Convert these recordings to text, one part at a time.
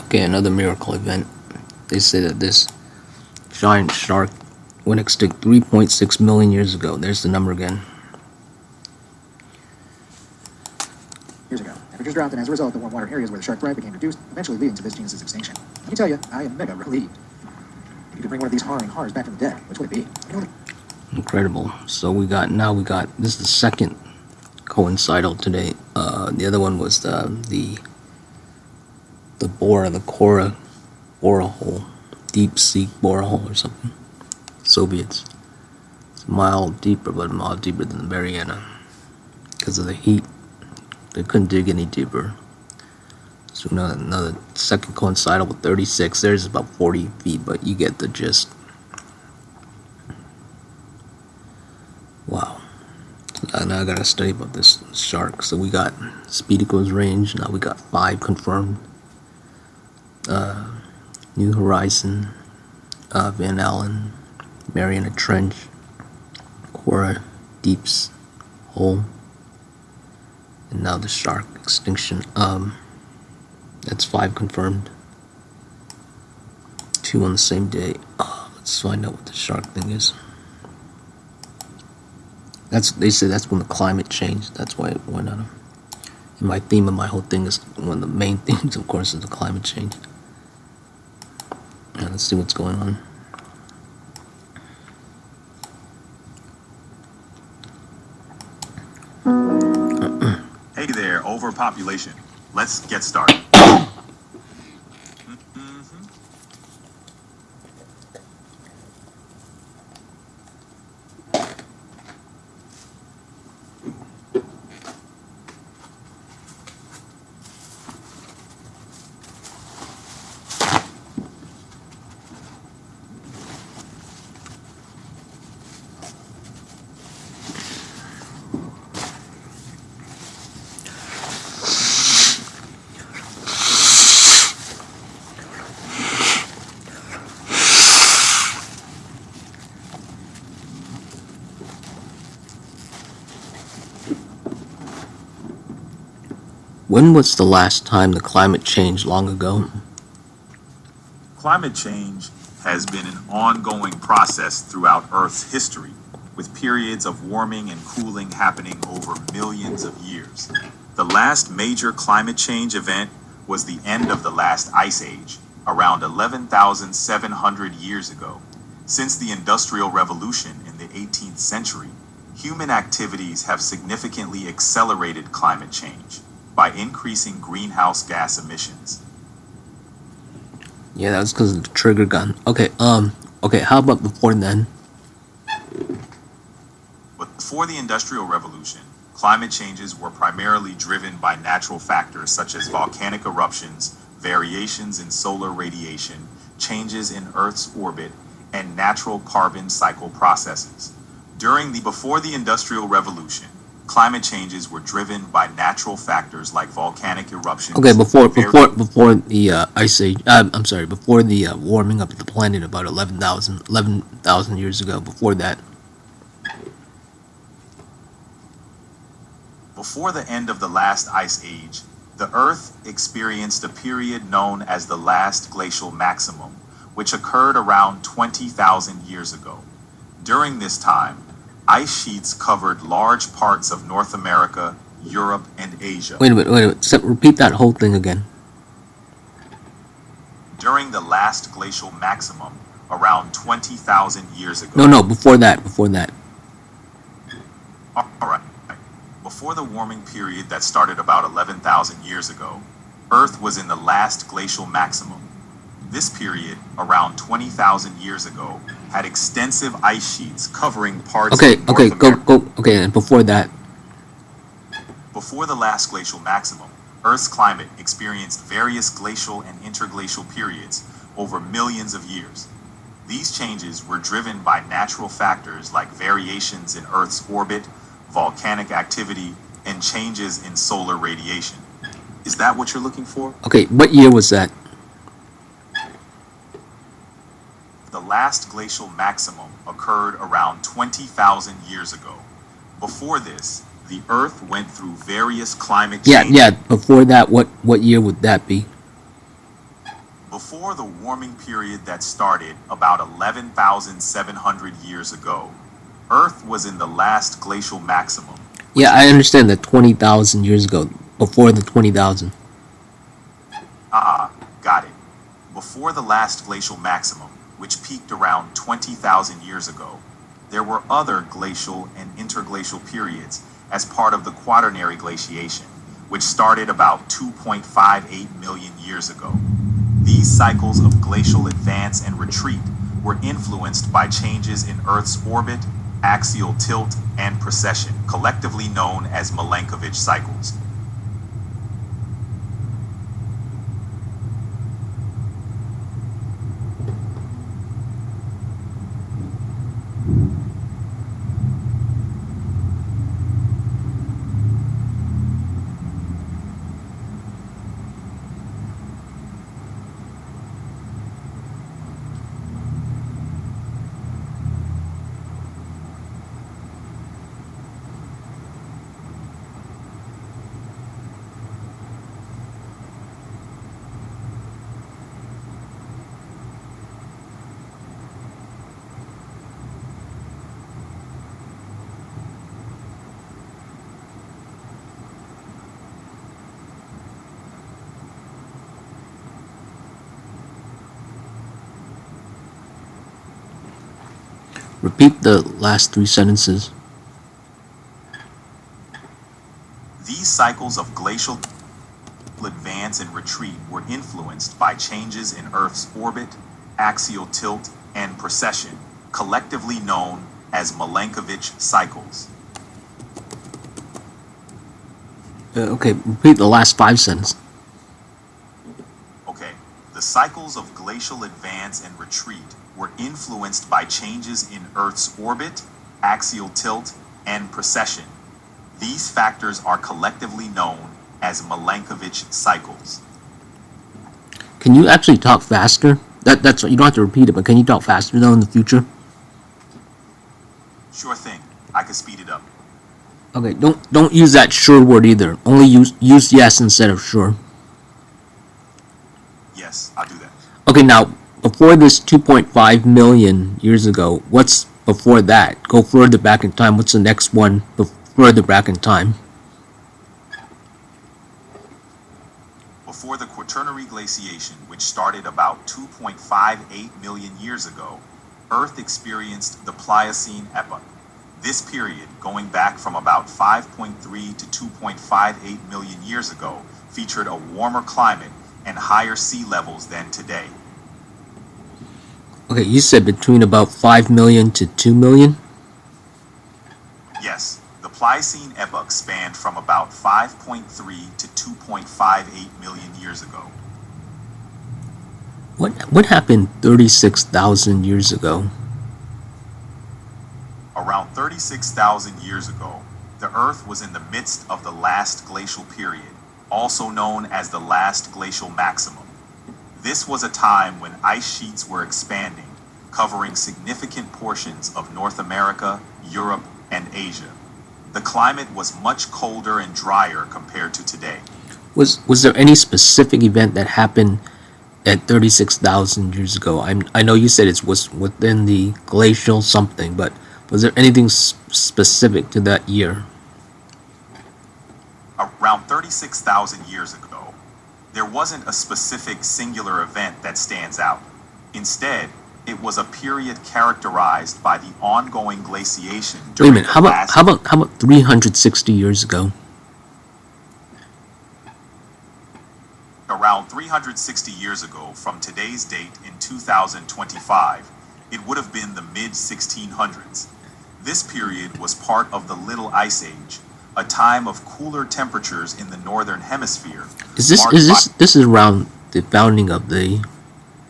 Okay, another miracle event. They say that this giant shark went extinct 3.6 million years ago. There's the number again. Years ago, temperatures dropped, and as a result, the warm water areas where the shark thrived became reduced, eventually leading to this genus's extinction. Let me tell you, I am mega relieved. If you could bring one of these harrowing horrors back from the dead, which would it be? Incredible. So we got this is the second coincidental today. The other one was the Cora borehole, deep sea borehole or something. Soviets. It's a mile deeper, but a mile deeper than the Mariana because of the heat. They couldn't dig any deeper. So another second coincidental with 36. There's about 40 feet, but you get the gist. Wow. Now I gotta study about this shark. So we got speed equals range. Now we got 5 confirmed. New Horizon, Van Allen, Mariana Trench, Cora Deeps Hole, and now the shark extinction. That's 5 confirmed. 2 on the same day. Let's find out what the shark thing is. They say that's when the climate changed. That's why it went on. And my theme of my whole thing is one of the main themes, of course, is the climate change. Now let's see what's going on. Hey there, overpopulation. Let's get started. When was the last time the climate changed? Long ago? Climate change has been an ongoing process throughout Earth's history, with periods of warming and cooling happening over millions of years. The last major climate change event was the end of the last ice age, around 11,700 years ago. Since the Industrial Revolution in the 18th century, human activities have significantly accelerated climate change by increasing greenhouse gas emissions. Yeah, that was because of the trigger gun. Okay, how about before then? But before the Industrial Revolution, climate changes were primarily driven by natural factors such as volcanic eruptions, variations in solar radiation, changes in Earth's orbit, and natural carbon cycle processes. Before the Industrial Revolution, climate changes were driven by natural factors like volcanic eruptions. Okay, before the ice age. I'm sorry, before the warming up of the planet about 11,000 years ago. Before that. Before the end of the last ice age, the Earth experienced a period known as the last glacial maximum, which occurred around 20,000 years ago. During this time, ice sheets covered large parts of North America, Europe, and Asia. Wait a minute. Repeat that whole thing again. During the last glacial maximum, around 20,000 years ago. No, before that. All right. Before the warming period that started about 11,000 years ago, Earth was in the last glacial maximum. This period, around 20,000 years ago, had extensive ice sheets covering parts of North America. Okay, and before that? Before the last glacial maximum, Earth's climate experienced various glacial and interglacial periods over millions of years. These changes were driven by natural factors like variations in Earth's orbit, volcanic activity, and changes in solar radiation. Is that what you're looking for? Okay, what year was that? The last glacial maximum occurred around 20,000 years ago. Before this, the Earth went through various climate changes. Yeah, before that, what year would that be? Before the warming period that started about 11,700 years ago, Earth was in the last glacial maximum. Yeah, I understand that 20,000 years ago, before the 20,000. Got it. Before the last glacial maximum, which peaked around 20,000 years ago, there were other glacial and interglacial periods as part of the Quaternary glaciation, which started about 2.58 million years ago. These cycles of glacial advance and retreat were influenced by changes in Earth's orbit, axial tilt, and precession, collectively known as Milankovitch cycles. Repeat the last three sentences. These cycles of glacial advance and retreat were influenced by changes in Earth's orbit, axial tilt, and precession, collectively known as Milankovitch cycles. Okay, repeat the last five sentences. Okay, the cycles of glacial advance and retreat were influenced by changes in Earth's orbit, axial tilt, and precession. These factors are collectively known as Milankovitch cycles. Can you actually talk faster? That's you don't have to repeat it, but can you talk faster though in the future? Sure thing, I can speed it up. Okay, don't use that sure word either. Only use yes instead of sure. Yes, I'll do that. Okay, now before this 2.5 million years ago, what's before that? Go further back in time. What's the next one further back in time? Before the Quaternary glaciation, which started about 2.58 million years ago, Earth experienced the Pliocene epoch. This period, going back from about 5.3 to 2.58 million years ago, featured a warmer climate and higher sea levels than today. Okay, you said between about 5 million to 2 million? Yes, the Pliocene epoch spanned from about 5.3 to 2.58 million years ago. What happened 36,000 years ago? Around 36,000 years ago, the Earth was in the midst of the last glacial period, also known as the last glacial maximum. This was a time when ice sheets were expanding, covering significant portions of North America, Europe, and Asia. The climate was much colder and drier compared to today. Was there any specific event that happened at 36,000 years ago? I know you said it was within the glacial something, but was there anything specific to that year? Around 36,000 years ago, there wasn't a specific singular event that stands out. Instead, it was a period characterized by the ongoing glaciation Wait a during minute. the last... How about 360 years ago? Around 360 years ago, from today's date in 2025, it would have been the mid-1600s. This period was part of the Little Ice Age, a time of cooler temperatures in the northern hemisphere. This is around the founding of the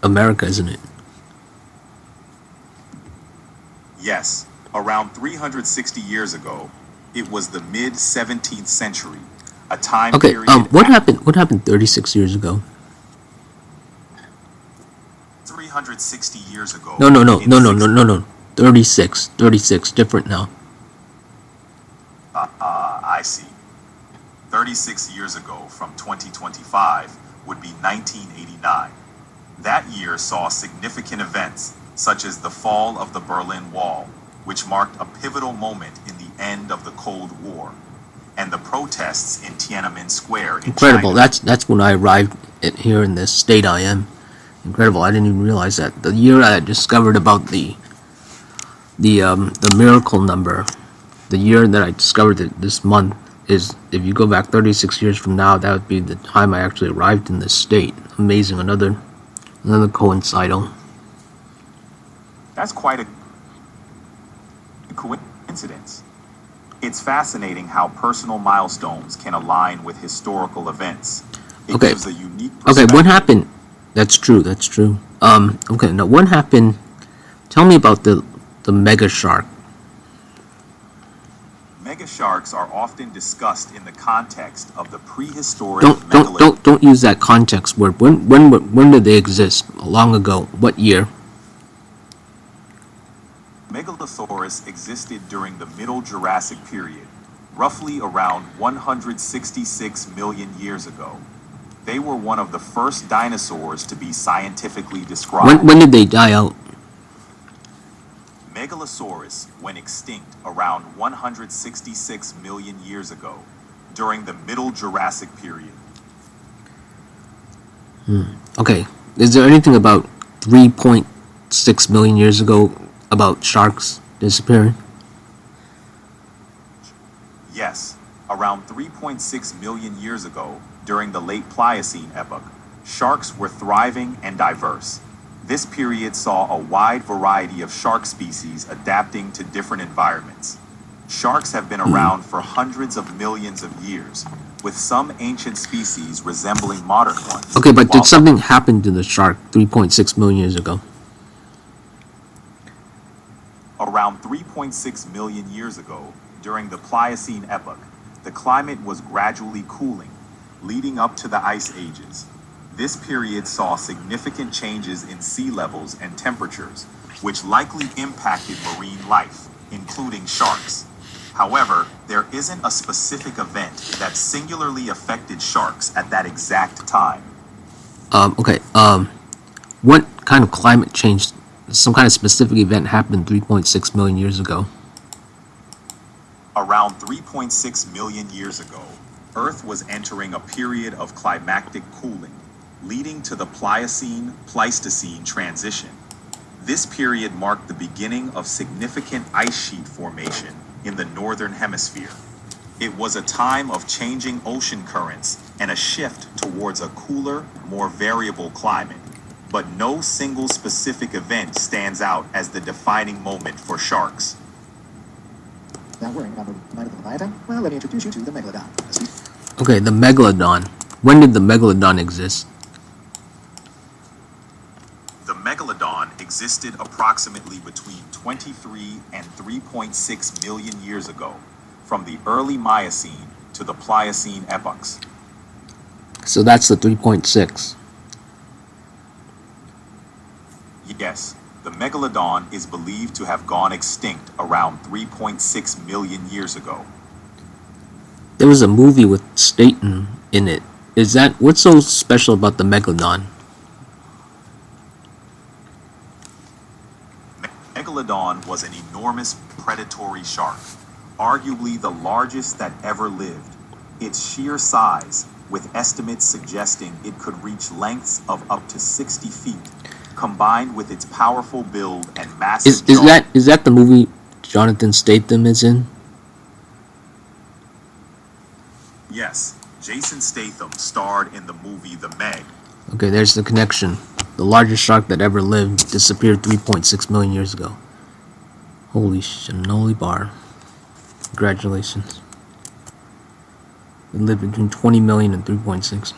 America, isn't it? Yes, around 360 years ago, it was the mid-17th century, a time Okay, period... what happened 36 years ago? 360 years ago... No. 36, different now. I see. 36 years ago from 2025 would be 1989. That year saw significant events, such as the fall of the Berlin Wall, which marked a pivotal moment in the end of the Cold War, and the protests in Tiananmen Square in Incredible. China. That's when I arrived here in this state I am. Incredible. I didn't even realize that. The year I discovered about the miracle number, the year that I discovered it this month is, if you go back 36 years from now, that would be the time I actually arrived in this state. Amazing. Another coincidal. That's quite a coincidence. It's fascinating how personal milestones can align with historical events. It Okay. gives a unique perspective. Okay, what happened? That's true. That's true. Okay, now what happened? Tell me about the mega shark. Mega sharks are often discussed in the context of the prehistoric Don't use that context word. When did they exist? Long ago. What year? Megalosaurus existed during the Middle Jurassic period, roughly around 166 million years ago. They were one of the first dinosaurs to be scientifically described. When did they die out? Megalosaurus went extinct around 166 million years ago, during the Middle Jurassic period. Okay, is there anything about 3.6 million years ago about sharks disappearing? Yes, around 3.6 million years ago, during the late Pliocene epoch, sharks were thriving and diverse. This period saw a wide variety of shark species adapting to different environments. Sharks have been around for hundreds of millions of years, with some ancient species resembling modern ones. Okay, but while did something happen to the shark 3.6 million years ago? Around 3.6 million years ago, during the Pliocene epoch, the climate was gradually cooling, leading up to the ice ages. This period saw significant changes in sea levels and temperatures, which likely impacted marine life, including sharks. However, there isn't a specific event that singularly affected sharks at that exact time. Okay, what kind of climate change, some kind of specific event happened 3.6 million years ago? Around 3.6 million years ago, Earth was entering a period of climactic cooling, leading to the Pliocene-Pleistocene transition. This period marked the beginning of significant ice sheet formation in the northern hemisphere. It was a time of changing ocean currents and a shift towards a cooler, more variable climate. But no single specific event stands out as the defining moment for sharks. Now worrying about the might of the Leviathan? Well, let me introduce you to the Megalodon. Okay, the Megalodon. When did the Megalodon exist? The Megalodon existed approximately between 23 and 3.6 million years ago, from the early Miocene to the Pliocene epochs. So that's the 3.6. Yes, the Megalodon is believed to have gone extinct around 3.6 million years ago. There was a movie with Staten in it. What's so special about the Megalodon? Megalodon was an enormous predatory shark, arguably the largest that ever lived. Its sheer size, with estimates suggesting it could reach lengths of up to 60 feet, combined with its powerful build and massive jaw. Is that the movie Jonathan Statham is in? Yes, Jason Statham starred in the movie The Meg. Okay, there's the connection. The largest shark that ever lived disappeared 3.6 million years ago. Holy shinoli bar. Congratulations. It lived between 20 million and 3.6.